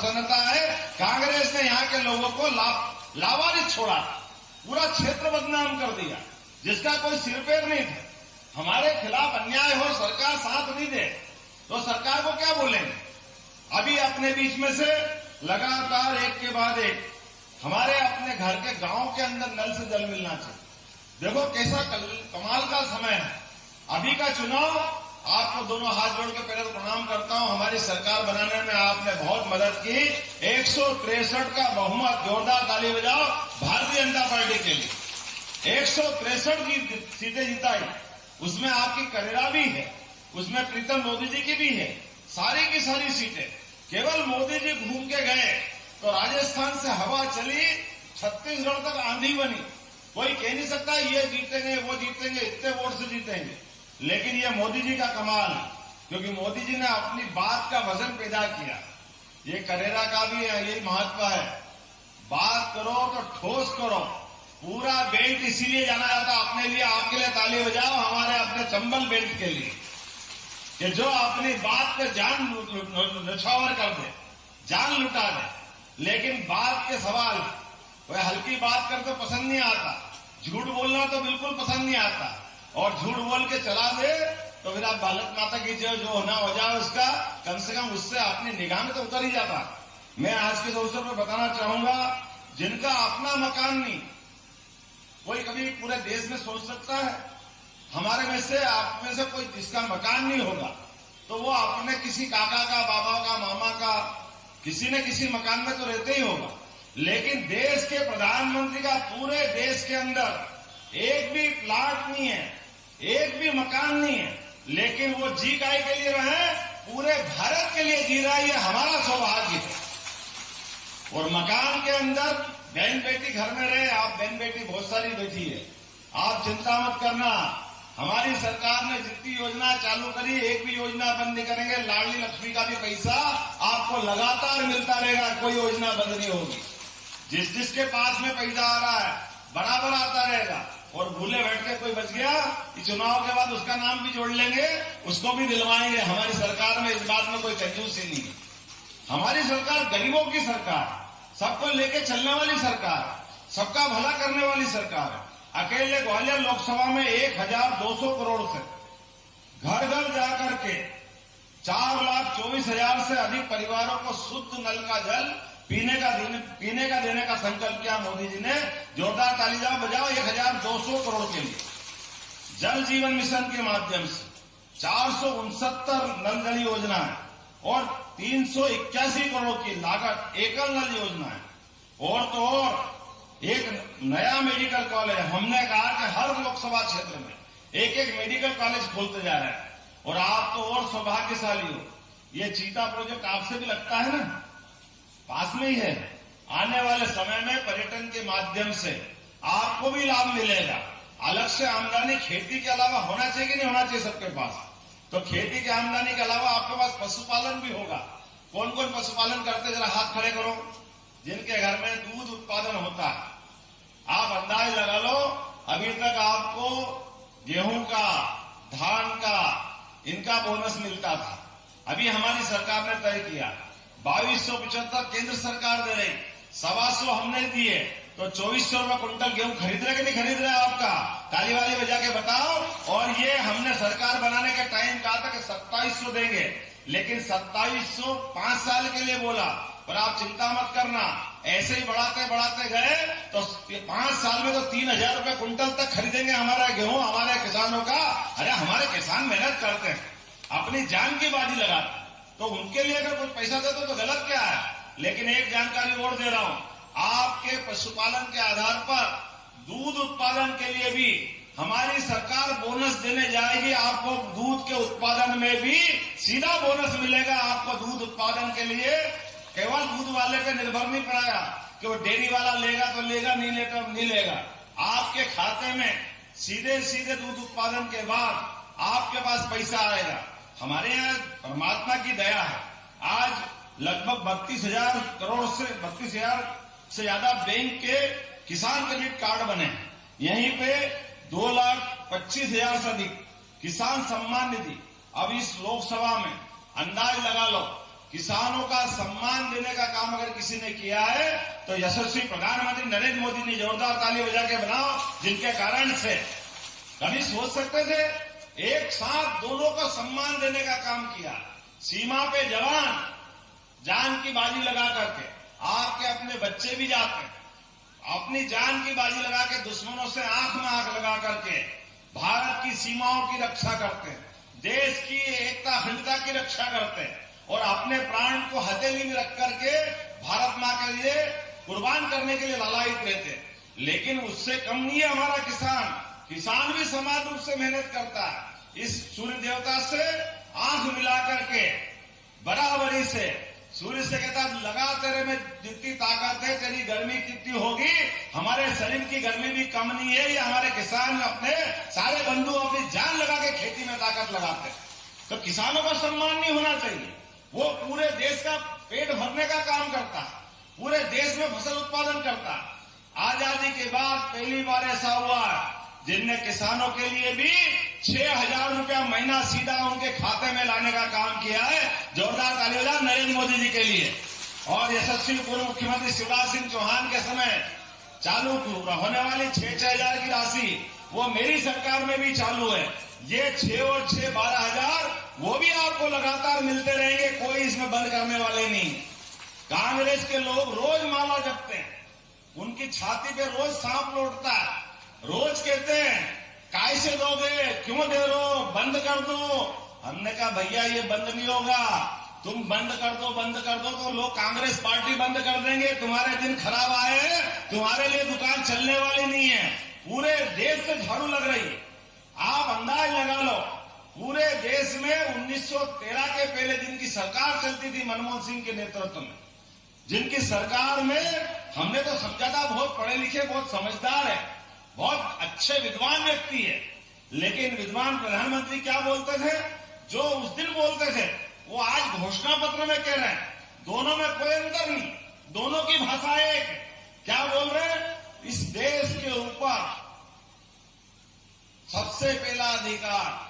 प्रसन्नता है। कांग्रेस ने यहाँ के लोगों को लावारिस छोड़ा, पूरा क्षेत्र बदनाम कर दिया, जिसका कोई सिर पैर नहीं था। हमारे खिलाफ अन्याय हो, सरकार साथ नहीं दे तो सरकार को क्या बोलेंगे। अभी अपने बीच में से लगातार एक के बाद एक हमारे अपने घर के गांव के अंदर नल से जल मिलना चाहिए। देखो कैसा कमाल का समय है। अभी का चुनाव, आपको दोनों हाथ जोड़ के पहले तो प्रणाम करता हूं। हमारी सरकार बनाने में आपने बहुत मदद की। 163 का बहुमत, जोरदार ताली बजाओ भारतीय जनता पार्टी के लिए। 163 की सीटें जिताई, उसमें आपकी करेरा भी है, उसमें प्रीतम मोदी जी की भी है। सारी की सारी सीटें केवल मोदी जी घूम के गए तो राजस्थान से हवा चली, छत्तीसगढ़ तक आंधी बनी। कोई कह नहीं सकता ये जीतेंगे वो जीतेंगे, इतने वोट से जीतेंगे। लेकिन ये मोदी जी का कमाल है, क्योंकि मोदी जी ने अपनी बात का वजन पैदा किया। ये करेरा का भी यही महत्व है, बात करो तो ठोस करो। पूरा बेल्ट इसीलिए जाना जाता अपने लिए, आपके लिए ताली बजाओ हमारे अपने चंबल बेल्ट के लिए, कि जो अपनी बात पे जान निछावर कर दे, जान लुटा दे। लेकिन बात के सवाल, कोई हल्की बात कर तो पसंद नहीं आता, झूठ बोलना तो बिल्कुल पसंद नहीं आता, और झूठ बोल के चला दे तो फिर आप बालक माता की जो होना हो जाए उसका, कम से कम उससे अपनी निगाह में तो उतर ही जाता। मैं आज के अवसर पर बताना चाहूंगा, जिनका अपना मकान नहीं, कोई कभी पूरे देश में सोच सकता है हमारे में से, आप में से कोई जिसका मकान नहीं होगा तो वो अपने किसी काका का, बाबा का, मामा का, किसी न किसी मकान में तो रहते ही होगा। लेकिन देश के प्रधानमंत्री का पूरे देश के अंदर एक भी प्लाट नहीं है, एक भी मकान नहीं है, लेकिन वो जी काय के लिए रहे, पूरे भारत के लिए जी रहा है। ये हमारा सौभाग्य है। और मकान के अंदर बहन बेटी घर में रहे, आप बहन बेटी बहुत सारी बैठी है, आप चिंता मत करना। हमारी सरकार ने जितनी योजना चालू करी, एक भी योजना बंद नहीं करेंगे। लाडली लक्ष्मी का भी पैसा आपको लगातार मिलता रहेगा, कोई योजना बंद नहीं होगी। जिसके पास में पैसा आ रहा है बराबर आता रहेगा। और भूले बैठ के कोई बच गया कि चुनाव के बाद उसका नाम भी जोड़ लेंगे, उसको भी दिलवाएंगे। हमारी सरकार में इस बात में कोई कंजूसी नहीं है। हमारी सरकार गरीबों की सरकार, सबको लेके चलने वाली सरकार, सबका भला करने वाली सरकार है। अकेले ग्वालियर लोकसभा में 1200 करोड़ से घर घर जाकर के 4,24,000 से अधिक परिवारों को शुद्ध नल का जल पीने का देने का संकल्प किया मोदी जी ने। जोरदार ताली बजाओ 1200 करोड़ के लिए। जल जीवन मिशन के माध्यम से 469 नल जल योजना है और 381 करोड़ की लागत एकल नल योजना है। और तो और एक नया मेडिकल कॉलेज, हमने कहा कि हर लोकसभा क्षेत्र में एक एक मेडिकल कॉलेज खोलते जा रहे हैं। और आप तो और सौभाग्यशाली हो, ये चीता प्रोजेक्ट आपसे भी लगता है ना, पास में ही है। आने वाले समय में पर्यटन के माध्यम से आपको भी लाभ मिलेगा। अलग से आमदनी खेती के अलावा होना चाहिए कि नहीं होना चाहिए सबके पास? तो खेती की आमदनी के अलावा आपके पास पशुपालन भी होगा। कौन कौन पशुपालन करते, जरा हाथ खड़े करो। जिनके घर में दूध उत्पादन होता है, आप अंदाज लगा लो, अभी तक आपको गेहूं का, धान का, इनका बोनस मिलता था। अभी हमारी सरकार ने तय किया 2275 केंद्र सरकार दे रही, 125 हमने दिए, तो 2400 रुपये कुंटल गेहूं खरीद रहे कि नहीं खरीद रहे? आपका ताली वाली बजा के बताओ। और ये हमने सरकार बनाने के टाइम कहा था कि 2700 देंगे, लेकिन 2700 5 साल के लिए बोला। पर आप चिंता मत करना, ऐसे ही बढ़ाते बढ़ाते गए तो 5 साल में तो 3000 रुपये कुंटल तक खरीदेंगे हमारा गेहूं, हमारे किसानों का। अरे हमारे किसान मेहनत करते हैं, अपनी जान की बाजी लगाते, तो उनके लिए अगर कुछ पैसा देते तो गलत क्या है? लेकिन एक जानकारी और दे रहा हूं, आपके पशुपालन के आधार पर दूध उत्पादन के लिए भी हमारी सरकार बोनस देने जाएगी। आपको दूध के उत्पादन में भी सीधा बोनस मिलेगा। आपको दूध उत्पादन के लिए केवल दूध वाले पे निर्भर नहीं पड़ेगा कि वो डेयरी वाला लेगा तो लेगा, नहीं लेगा नहीं लेगा। आपके खाते में सीधे सीधे दूध उत्पादन के बाद आपके पास पैसा आएगा। हमारे यहाँ परमात्मा की दया है, आज लगभग 32,000 करोड़ से 32,000 से ज्यादा बैंक के किसान क्रेडिट कार्ड बने हैं। यहीं पे 2,25,000 से अधिक किसान सम्मान निधि। अब इस लोकसभा में अंदाज लगा लो किसानों का सम्मान देने का काम अगर किसी ने किया है तो यशस्वी प्रधानमंत्री नरेंद्र मोदी ने जोरदार ताली बजा के बनाओ, जिनके कारण से कभी सोच सकते थे एक साथ दोनों को सम्मान देने का काम किया। सीमा पे जवान जान की बाजी लगा करके, आपके अपने बच्चे भी जाते हैं, अपनी जान की बाजी लगा के दुश्मनों से आंख में आंख लगा करके भारत की सीमाओं की रक्षा करते हैं, देश की एकता अखंडता की रक्षा करते हैं और अपने प्राण को हथेली में रख करके भारत मां के लिए कुर्बान करने के लिए ललायित रहते हैं। लेकिन उससे कम नहीं है हमारा किसान। किसान भी समान रूप से मेहनत करता है। इस सूर्य देवता से आंख मिला करके बराबरी से सूर्य से कहता लगा तेरे में जितनी ताकत है, तेरी गर्मी कितनी होगी, हमारे शरीर की गर्मी भी कम नहीं है। ये हमारे किसान अपने सारे बंधु अपनी जान लगा के खेती में ताकत लगाते हैं। तो किसानों का सम्मान नहीं होना चाहिए। वो पूरे देश का पेट भरने का काम करता है, पूरे देश में फसल उत्पादन करता है। आजादी के बाद पहली बार ऐसा हुआ जिनने किसानों के लिए भी 6,000 रुपया महीना सीधा उनके खाते में लाने का काम किया है। जोरदार ताली बजाओ नरेंद्र मोदी जी के लिए। और यशस्वी पूर्व मुख्यमंत्री शिवराज सिंह चौहान के समय चालू होने वाली 6,000 की राशि वो मेरी सरकार में भी चालू है। ये 6 और 6 12,000 वो भी आपको लगातार मिलते रहेंगे, कोई इसमें बंद करने वाले नहीं। कांग्रेस के लोग रोज माला जपते हैं, उनकी छाती पे रोज सांप लौटता है, रोज कहते हैं कैसे दोगे, क्यों दे रहे हो, बंद कर दो। हमने कहा भैया ये बंद नहीं होगा, तुम बंद कर दो तो लोग कांग्रेस पार्टी बंद कर देंगे। तुम्हारे दिन खराब आए हैं, तुम्हारे लिए दुकान चलने वाली नहीं है। पूरे देश से झाड़ू लग रही है। आप अंदाज लगा लो, पूरे देश में 1913 के पहले जिनकी सरकार चलती थी मनमोहन सिंह के नेतृत्व में, जिनकी सरकार में हमने तो समझा था बहुत पढ़े लिखे, बहुत समझदार है, बहुत अच्छे विद्वान व्यक्ति है, लेकिन विद्वान प्रधानमंत्री क्या बोलते थे, जो उस दिन बोलते थे वो आज घोषणा पत्र में कह रहे हैं। दोनों में कोई अंतर नहीं, दोनों की भाषा एक है। क्या बोल रहे हैं, इस देश के ऊपर सबसे पहला अधिकार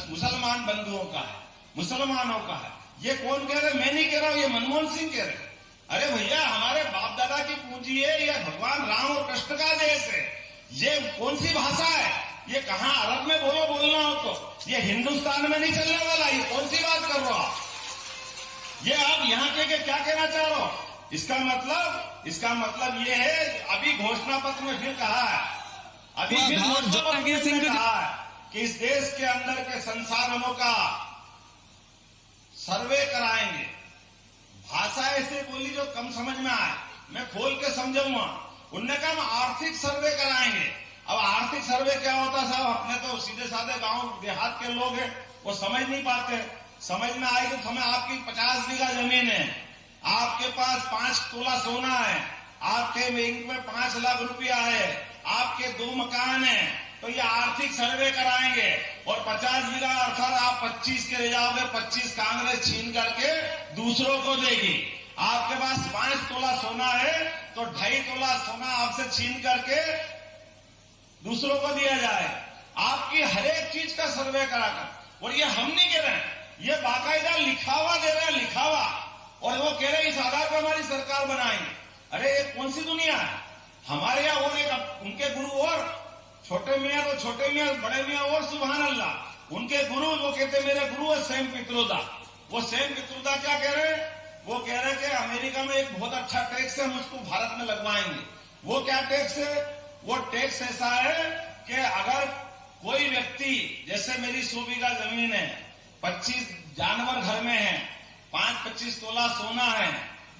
मुसलमान बंधुओं का है, मुसलमानों का है। ये कौन कह रहे, मैं नहीं कह रहा हूं, ये मनमोहन सिंह कह रहे। अरे भैया हमारे बाप दादा की पूंजी है, यह भगवान राम और कृष्ण का देश है। ये कौन सी भाषा है, ये कहां अरब में बोलना हो तो, ये हिंदुस्तान में नहीं चलने वाला। ये कौन सी बात कर रहे हो आप, ये आप यहां के क्या कहना चाह रहे हो। इसका मतलब ये है, अभी घोषणा पत्र में फिर कहा है, अभी फिर घोषणा पत्र में कहा है कि इस देश के अंदर के संसाधनों का सर्वे कराएंगे। भाषा ऐसे बोली जो कम समझ में आए, मैं खोल के समझाऊंगा। उनने कहा हम आर्थिक सर्वे कराएंगे। अब आर्थिक सर्वे क्या होता साहब, अपने तो सीधे साधे गांव देहात के लोग हैं, वो समझ नहीं पाते। समझ में आएगी तो हमें आपकी 50 बीघा जमीन है, आपके पास 5 तोला सोना है, आपके बैंक में 5 लाख रुपया है, आपके 2 मकान हैं, तो ये आर्थिक सर्वे कराएंगे। और 50 बीघा अर्थात आप 25 के ले जाओगे, 25 कांग्रेस छीन करके दूसरों को देगी। आपके पास 5 तोला सोना है तो 2.5 तोला सोना आपसे छीन करके दूसरों को दिया जाए। आपकी हर एक चीज का सर्वे कराकर, और ये हम नहीं कह रहे हैं, ये बाकायदा लिखावा दे रहे हैं, लिखावा। और वो कह रहे हैं इस आधार पर हमारी सरकार बनाएंगे। अरे ये कौन सी दुनिया है। हमारे यहाँ और एक उनके गुरु और छोटे मियाँ तो छोटे मियाँ, बड़े मियाँ और सुभान अल्लाह। उनके गुरु वो कहते मेरे गुरु है सेम पित्रोदा। वो सेम पित्रोदा क्या कह रहे हैं, वो कह रहे हैं कि अमेरिका में एक बहुत अच्छा टैक्स है, हम उसको भारत में लगवाएंगे। वो क्या टैक्स है, वो टैक्स ऐसा है कि अगर कोई व्यक्ति, जैसे मेरी 100 बीघा जमीन है, 25 जानवर घर में है, 5-25 तोला सोना है,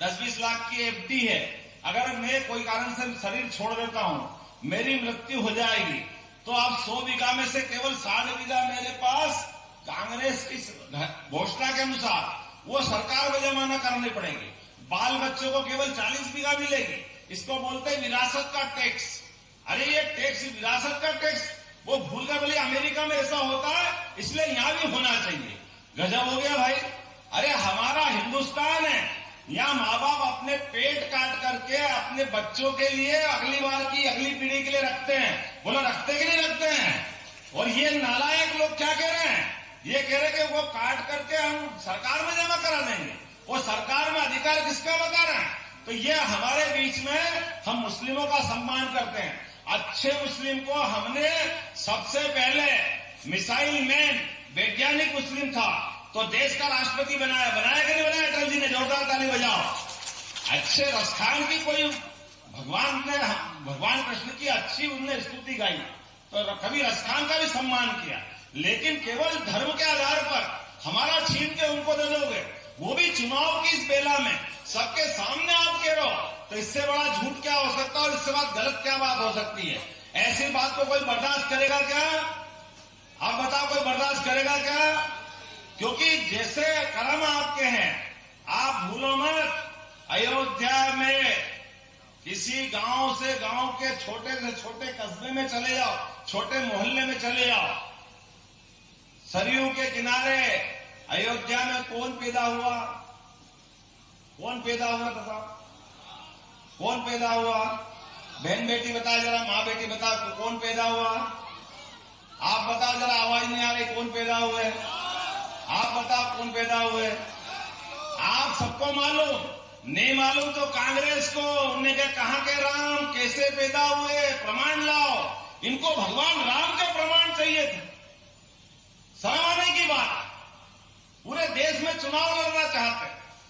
10-20 लाख की एफडी है, अगर मैं कोई कारण से शरीर छोड़ देता हूं, मेरी मृत्यु हो जाएगी, तो आप 100 बीघा में से केवल 60 बीघा मेरे पास कांग्रेस की घोषणा के अनुसार वो सरकार को जमा करनी पड़ेगी। बाल बच्चों को केवल 40 बीघा मिलेगी। इसको बोलते हैं विरासत का टैक्स। अरे ये टैक्स, विरासत का टैक्स, वो भूल गए बोले अमेरिका में ऐसा होता है इसलिए यहां भी होना चाहिए। गजब हो गया भाई। अरे हमारा हिंदुस्तान है, यहाँ माँ बाप अपने पेट काट करके अपने बच्चों के लिए अगली बार की अगली पीढ़ी के लिए रखते हैं। बोलो रखते कि नहीं रखते हैं। और ये नालायक लोग क्या कह रहे हैं, ये कह रहे कि वो काट करके हम सरकार में जमा करा देंगे। वो सरकार में अधिकार किसका बता रहे हैं? तो ये हमारे बीच में हम मुस्लिमों का सम्मान करते हैं। अच्छे मुस्लिम को हमने सबसे पहले मिसाइल मैन वैज्ञानिक मुस्लिम था तो देश का राष्ट्रपति बनाया कि नहीं बनाया? अटल जी ने जोरदार ताली बजाओ। अच्छे रसखान की कोई भगवान कृष्ण की अच्छी उनने स्तुति गाई तो कभी रसखान का भी सम्मान किया, लेकिन केवल धर्म के आधार पर हमारा छीन के उनको दे दोगे, वो भी चुनाव की इस बेला में सबके सामने आप कह रहे हो, तो इससे बड़ा झूठ क्या हो सकता है और इससे बात गलत क्या बात हो सकती है? ऐसी बात को कोई बर्दाश्त करेगा क्या? आप बताओ, कोई बर्दाश्त करेगा क्या? क्योंकि जैसे कर्म आपके हैं, आप भूलो मत, अयोध्या में किसी गांव से गांव के छोटे से छोटे कस्बे में चले जाओ, छोटे मोहल्ले में चले जाओ, सरयू के किनारे अयोध्या में कौन पैदा हुआ? कौन पैदा हुआ था? कौन पैदा हुआ? बहन बेटी बताओ जरा, माँ बेटी बताओ, कौन पैदा हुआ? आप बताओ जरा, आवाज नहीं आ रही, कौन पैदा हुए? आप बताओ कौन पैदा हुए? आप सबको मालूम, नहीं मालूम तो कांग्रेस को उन्होंने कहा के राम कैसे पैदा हुए, प्रमाण लाओ। इनको भगवान राम के प्रमाण चाहिए थे। शर्म आने की बात, पूरे देश में चुनाव लड़ना चाहते,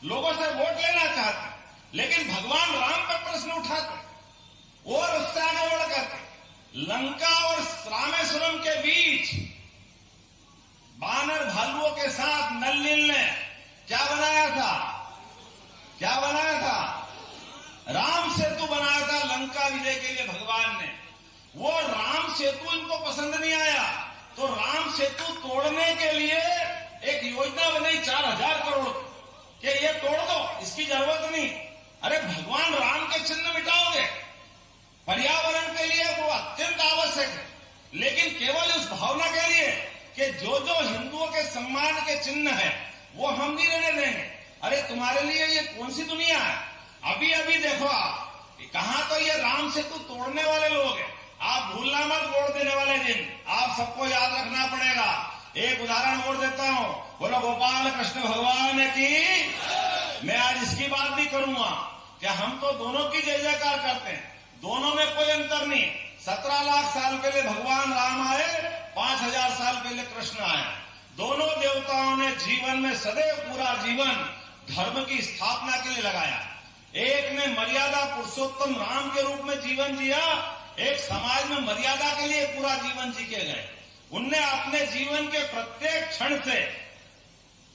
लोगों से वोट लेना चाहते, लेकिन भगवान राम पर प्रश्न उठाते और उससे आगे बढ़ करके लंका और रामेश्वरम के बीच बानर भालुओं के साथ नल नील ने क्या बनाया था? क्या बनाया था? राम सेतु बनाया था लंका विजय के लिए भगवान ने। वो राम सेतु इनको पसंद नहीं आया तो राम सेतु तोड़ने के लिए एक योजना बनाई 4000 करोड़ कि ये तोड़ दो, इसकी जरूरत नहीं। अरे भगवान राम के चिन्ह मिटाओगे, पर्यावरण के लिए वो अत्यंत आवश्यक है, लेकिन केवल उस भावना के लिए कि जो जो हिंदुओं के सम्मान के चिन्ह है वो हम नहीं रहने देंगे। अरे तुम्हारे लिए ये कौन सी दुनिया है? अभी अभी देखो आप, कहां तो ये राम सेतु तोड़ने वाले लोग हैं। आप भूलना मत वोट देने वाले दिन, आप सबको याद रखना पड़ेगा। एक उदाहरण वोट देता हूं, बोलो गोपाल कृष्ण भगवान की। मैं आज इसकी बात भी करूंगा कि हम तो दोनों की जय जयकार करते हैं, दोनों में कोई अंतर नहीं। 17 लाख साल पहले भगवान राम आए, 5000 साल पहले कृष्ण आए। दोनों देवताओं ने जीवन में सदैव पूरा जीवन धर्म की स्थापना के लिए लगाया। एक ने मर्यादा पुरुषोत्तम राम के रूप में जीवन जिया, एक समाज में मर्यादा के लिए पूरा जीवन जी के गए। उनने अपने जीवन के प्रत्येक क्षण से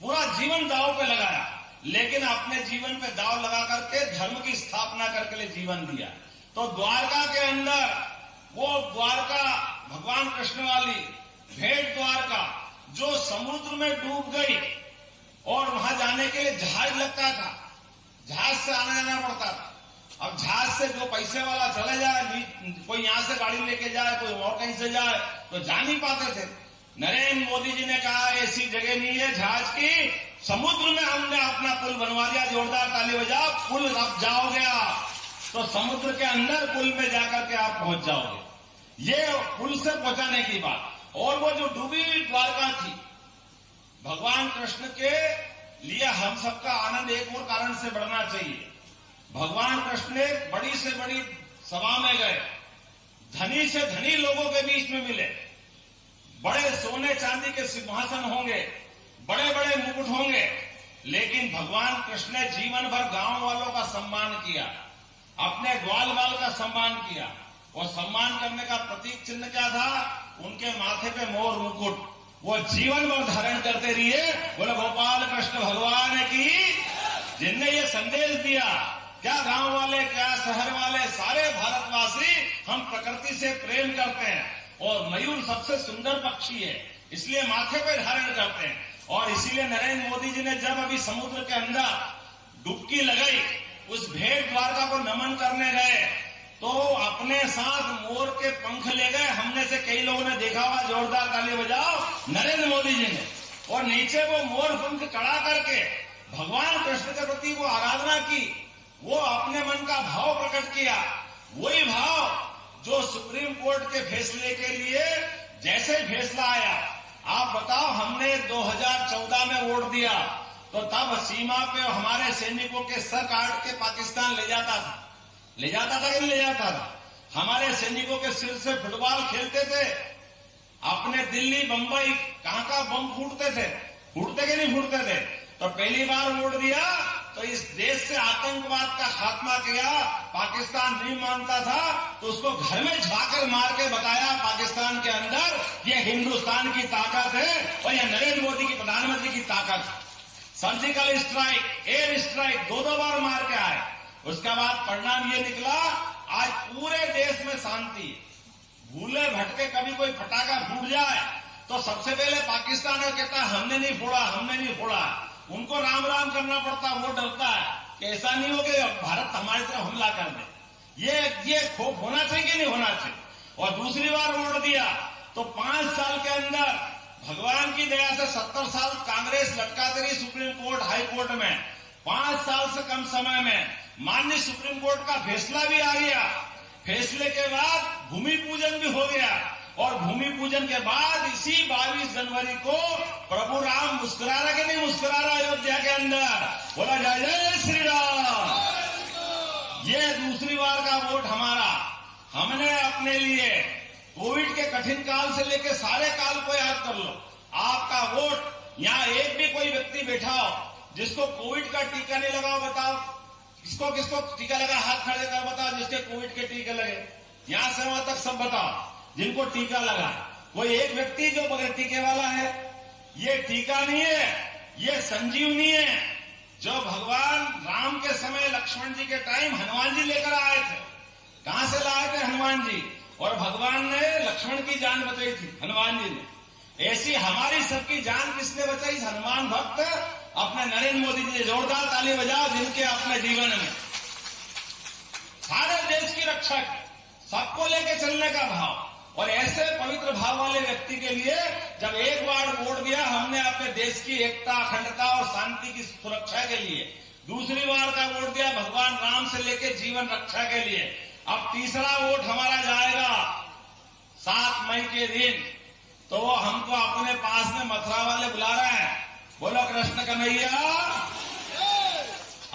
पूरा जीवन दांव पे लगाया, लेकिन अपने जीवन पे दांव लगा करके धर्म की स्थापना करके लिए जीवन दिया। तो द्वारका के अंदर वो द्वारका भगवान कृष्ण वाली भेंट द्वारका जो समुद्र में डूब गई और वहां जाने के लिए जहाज लगता था, जहाज से आना जाना पड़ता था। अब जहाज से जो पैसे वाला चले जाए, कोई यहां से गाड़ी लेके जाए, कोई और कहीं से जाए, तो जा नहीं पाते थे। नरेंद्र मोदी जी ने कहा ऐसी जगह नहीं है जहाज की, समुद्र में हमने अपना पुल बनवा दिया, जोरदार ताली बजाओ। पुल अब जाओगे आप तो समुद्र के अंदर पुल में जाकर के आप पहुंच जाओगे। ये पुल से पहुंचाने की बात। और वो जो डूबी द्वारका थी, भगवान कृष्ण के लिए हम सबका आनंद एक और कारण से बढ़ना चाहिए। भगवान कृष्ण ने बड़ी से बड़ी सभा में गए, धनी से धनी लोगों के बीच में मिले, बड़े सोने चांदी के सिंहासन होंगे, बड़े बड़े मुकुट होंगे, लेकिन भगवान कृष्ण ने जीवन भर गांव वालों का सम्मान किया, अपने ग्वाल बाल का सम्मान किया। और सम्मान करने का प्रतीक चिन्ह क्या था? उनके माथे पे मोर मुकुट, वो जीवन भर धारण करते रहिए। बोले गोपाल कृष्ण भगवान की। जिनने ये संदेश दिया, क्या गांव वाले, क्या शहर वाले, सारे भारतवासी हम प्रकृति से प्रेम करते हैं और मयूर सबसे सुंदर पक्षी है, इसलिए माथे पे धारण करते हैं। और इसीलिए नरेंद्र मोदी जी ने जब अभी समुद्र के अंदर डुबकी लगाई, उस भेंट द्वारका को नमन करने गए तो अपने साथ मोर के पंख ले गए। हमने से कई लोगों ने देखा हुआ, जोरदार ताली बजाओ नरेंद्र मोदी जी ने। और नीचे वो मोर पंख चढ़ा करके भगवान कृष्ण के प्रति वो आराधना की, वो अपने मन का भाव प्रकट किया। वही भाव जो सुप्रीम कोर्ट के फैसले के लिए जैसे फैसला आया आप बताओ, हमने 2014 में वोट दिया तो तब सीमा पे हमारे सैनिकों के सर काट के पाकिस्तान ले जाता था कि नहीं ले जाता था? हमारे सैनिकों के सिर से फुटबॉल खेलते थे, अपने दिल्ली बंबई कहां बम फूटते कि नहीं फूटते थे? तो पहली बार वोट दिया तो इस देश से आतंकवाद का खात्मा किया। पाकिस्तान नहीं मानता था तो उसको घर में झाकर मार के बताया पाकिस्तान के अंदर ये हिंदुस्तान की ताकत है और ये नरेंद्र मोदी की प्रधानमंत्री की ताकत है। सर्जिकल स्ट्राइक, एयर स्ट्राइक दो बार मार के आए। उसके बाद परिणाम ये निकला, आज पूरे देश में शांति है। भूले भटके कभी कोई पटाखा फूट जाए तो सबसे पहले पाकिस्तान कहता है हमने नहीं फोड़ा। उनको राम राम करना पड़ता, वो डरता है कि ऐसा नहीं हो कि भारत हमारी तरफ हमला कर दे। ये खौफ होना चाहिए कि नहीं होना चाहिए? और दूसरी बार वोट दिया तो 5 साल के अंदर भगवान की दया से 70 साल कांग्रेस लटकाती रही सुप्रीम कोर्ट, हाई कोर्ट में। 5 साल से कम समय में माननीय सुप्रीम कोर्ट का फैसला भी आ गया। फैसले के बाद भूमि पूजन भी हो गया और भूमि पूजन के बाद इसी 22 जनवरी को प्रभु राम मुस्कुरा रहा कि नहीं मुस्कुरा रहा अयोध्या के अंदर? बोला जय जय श्री राम। ये दूसरी बार का वोट हमारा। हमने अपने लिए कोविड के कठिन काल से लेकर सारे काल को याद कर लो। आपका वोट, यहाँ एक भी कोई व्यक्ति बैठा हो जिसको कोविड का टीका नहीं लगाओ, बताओ किसको टीका लगा? हाथ खड़े कर बताओ जिसके कोविड के टीके लगे। यहां से वहां तक सब बताओ जिनको टीका लगा। कोई एक व्यक्ति जो बगैर टीके वाला है? ये टीका नहीं है, ये संजीवनी है जो भगवान राम के समय लक्ष्मण जी के टाइम हनुमान जी लेकर आए थे। कहां से लाए थे? हनुमान जी। और भगवान ने लक्ष्मण की जान बचाई थी, हनुमान जी ने। ऐसी हमारी सबकी जान किसने बचाई? हनुमान भक्त अपने नरेंद्र मोदी जी। जोरदार ताली बजाओ जिनके अपने जीवन में सारे देश की रक्षा की, सबको लेके चलने का भाव। और ऐसे पवित्र भाव वाले व्यक्ति के लिए जब एक बार वोट दिया हमने अपने देश की एकता, अखंडता और शांति की सुरक्षा के लिए, दूसरी बार का वोट दिया भगवान राम से लेकर जीवन रक्षा के लिए। अब तीसरा वोट हमारा जाएगा 7 मई के दिन, तो वो हमको अपने पास में मथुरा वाले बुला रहे हैं। बोलो कृष्ण कन्हैया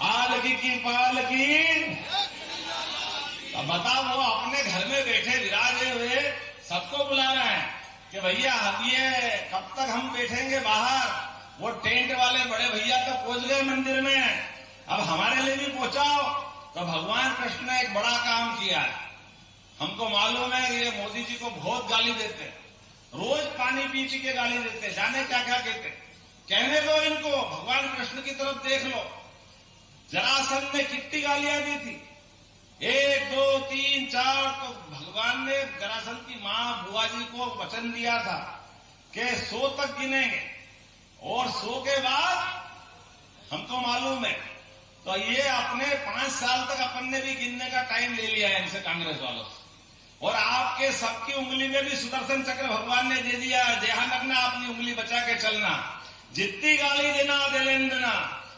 आलकी की पालकी। अब बताओ, वो अपने घर में बैठे विराजे हुए सबको बुला रहे हैं कि भैया अब ये कब तक हम बैठेंगे बाहर? वो टेंट वाले बड़े भैया तो पहुंच गए मंदिर में, अब हमारे लिए भी पहुंचाओ। तो भगवान कृष्ण ने एक बड़ा काम किया है। हमको मालूम है ये मोदी जी को बहुत गाली देते, रोज पानी पी के गाली देते, जाने क्या क्या कहते। कहने दो इनको, भगवान कृष्ण की तरफ देख लो। जरासंध ने कितनी गालियां दी थी? 1, 2, 3, 4। तो भगवान ने जरासंध की मां बुआ जी को वचन दिया था कि 100 तक गिनेंगे और 100 के बाद हमको मालूम है। तो ये अपने 5 साल तक अपन ने भी गिनने का टाइम ले लिया है इनसे, कांग्रेस वालों से। और आपके सबकी उंगली में भी सुदर्शन चक्र भगवान ने दे दिया। ध्यान रखना, अपनी उंगली बचा के चलना। जितनी गाली देना दे लेन देना।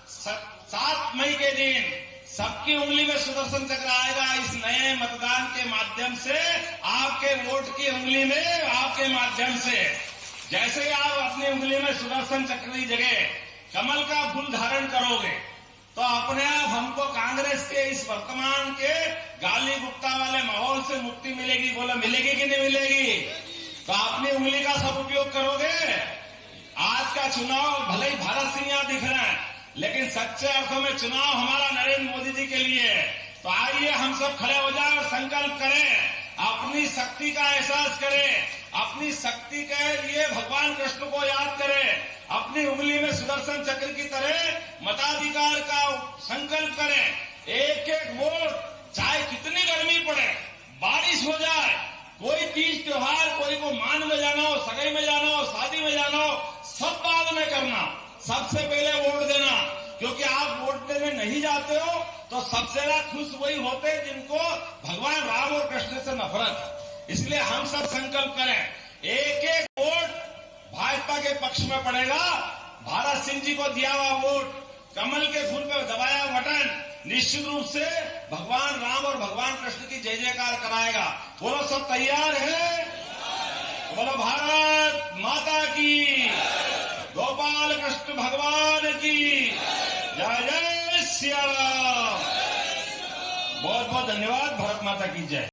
7 मई के दिन सबकी उंगली में सुदर्शन चक्र आएगा। इस नए मतदान के माध्यम से, आपके वोट की उंगली में, आपके माध्यम से जैसे ही आप अपनी उंगली में सुदर्शन चक्र की जगह कमल का फूल धारण करोगे तो अपने आप हमको कांग्रेस के इस वर्तमान के गाली गुप्ता वाले माहौल से मुक्ति मिलेगी। बोलो मिलेगी कि नहीं मिलेगी? तो अपनी उंगली का सदुपयोग करोगे। आज का चुनाव भले ही भारत सिंह यहां दिख रहे हैं, लेकिन सच्चे अर्थों में चुनाव हमारा नरेंद्र मोदी जी के लिए है। तो आइए हम सब खड़े हो जाए और संकल्प करें, अपनी शक्ति का एहसास करें, अपनी शक्ति के लिए भगवान कृष्ण को याद करें, अपनी उंगली में सुदर्शन चक्र की तरह मताधिकार का संकल्प करें। एक एक वोट, चाहे कितनी गर्मी पड़े, बारिश हो जाए, कोई तीज त्योहार, कोई को मान में जाना हो, सगाई में जाना हो, शादी में जाना हो, सब बाद में करना, सबसे पहले वोट देना। क्योंकि आप वोट देने नहीं जाते हो तो सबसे ज्यादा खुश वही होते जिनको भगवान राम और कृष्ण से नफरत। इसलिए हम सब संकल्प करें, एक एक वोट भाजपा के पक्ष में पड़ेगा। भारत सिंह जी को दिया हुआ वोट, कमल के फूल पर दबाया बटन निश्चित रूप से भगवान राम और भगवान कृष्ण की जय जयकार कराएगा। बोलो सब तैयार है? बोलो भारत माता की, गोपाल कृष्ण भगवान की जय। जय सिया राम। बहुत बहुत धन्यवाद। भारत माता की जय।